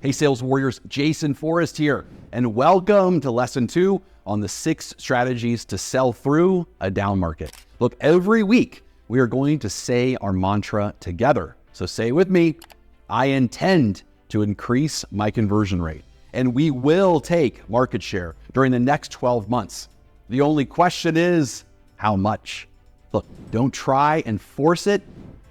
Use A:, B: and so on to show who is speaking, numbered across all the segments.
A: Hey Sales Warriors, Jason Forrest here, and welcome to Lesson 2 on the 6 strategies to sell through a down market. Look, every week we are going to say our mantra together. So say with me, I intend to increase my conversion rate, and we will take market share during the next 12 months. The only question is, how much? Look, don't try and force it,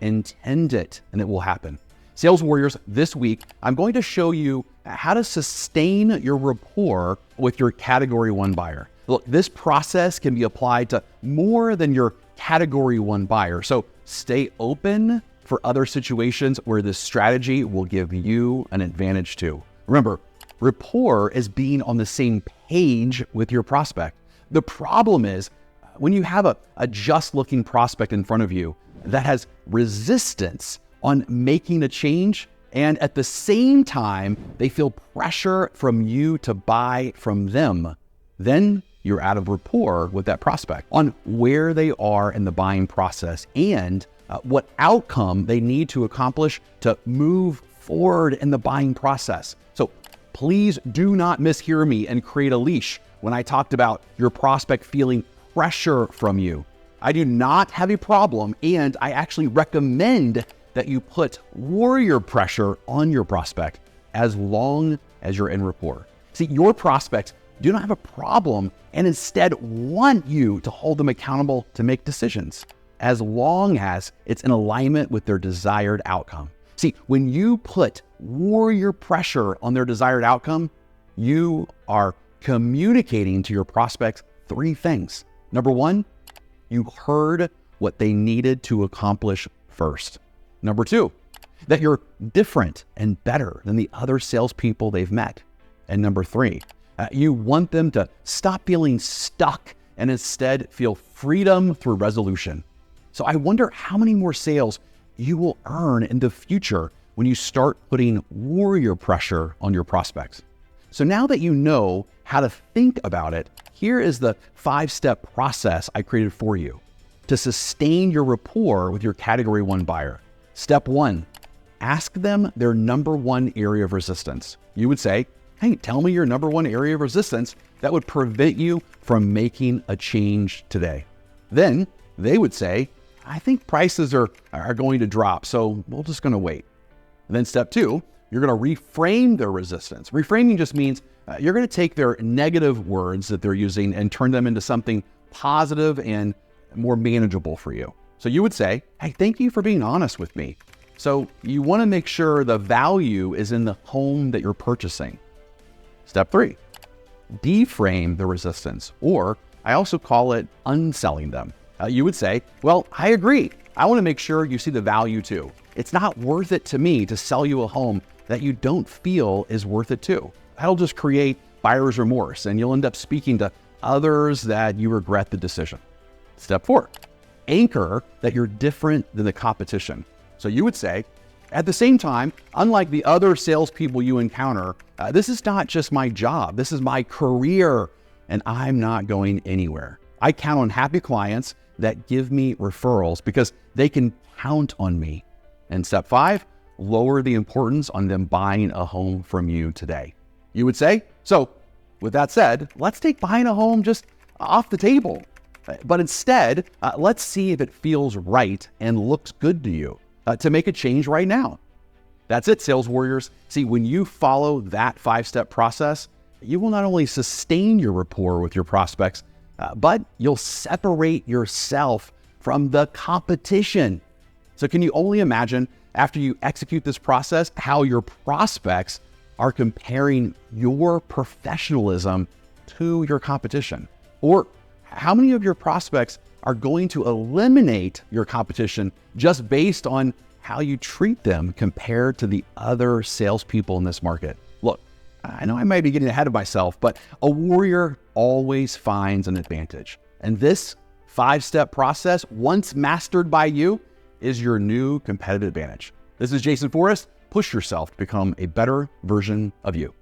A: intend it, and it will happen. Sales Warriors, this week, I'm going to show you how to sustain your rapport with your Category 1 buyer. Look, this process can be applied to more than your Category 1 buyer, so stay open for other situations where this strategy will give you an advantage too. Remember, rapport is being on the same page with your prospect. The problem is when you have a just-looking prospect in front of you that has resistance on making a change, and at the same time, they feel pressure from you to buy from them, then you're out of rapport with that prospect on where they are in the buying process and what outcome they need to accomplish to move forward in the buying process. So please do not mishear me and create a leash when I talked about your prospect feeling pressure from you. I do not have a problem, and I actually recommend that you put warrior pressure on your prospect as long as you're in rapport. See, your prospects do not have a problem and instead want you to hold them accountable to make decisions as long as it's in alignment with their desired outcome. See, when you put warrior pressure on their desired outcome, you are communicating to your prospects 3 things. Number 1, you heard what they needed to accomplish first. Number 2, that you're different and better than the other salespeople they've met. And number 3, you want them to stop feeling stuck and instead feel freedom through resolution. So I wonder how many more sales you will earn in the future when you start putting warrior pressure on your prospects. So now that you know how to think about it, here is the 5-step process I created for you to sustain your rapport with your Category 1 buyer. Step 1, ask them their number 1 area of resistance. You would say, hey, tell me your number 1 area of resistance that would prevent you from making a change today. Then they would say, I think prices are going to drop, so we're just going to wait. And then step 2, you're going to reframe their resistance. Reframing just means you're going to take their negative words that they're using and turn them into something positive and more manageable for you. So you would say, hey, thank you for being honest with me. So you want to make sure the value is in the home that you're purchasing. Step 3, deframe the resistance, or I also call it unselling them. You would say, well, I agree. I want to make sure you see the value too. It's not worth it to me to sell you a home that you don't feel is worth it too. That'll just create buyer's remorse, and you'll end up speaking to others that you regret the decision. Step 4, anchor that you're different than the competition. So you would say, at the same time, unlike the other salespeople you encounter, this is not just my job, this is my career, and I'm not going anywhere. I count on happy clients that give me referrals because they can count on me. And step 5, lower the importance on them buying a home from you today. You would say, so with that said, let's take buying a home just off the table. But instead, let's see if it feels right and looks good to you to make a change right now. That's it, Sales Warriors. See, when you follow that 5-step process, you will not only sustain your rapport with your prospects, but you'll separate yourself from the competition. So can you only imagine, after you execute this process, how your prospects are comparing your professionalism to your competition? Or how many of your prospects are going to eliminate your competition just based on how you treat them compared to the other salespeople in this market? Look, I know I might be getting ahead of myself, but a warrior always finds an advantage. And this 5-step process, once mastered by you, is your new competitive advantage. This is Jason Forrest. Push yourself to become a better version of you.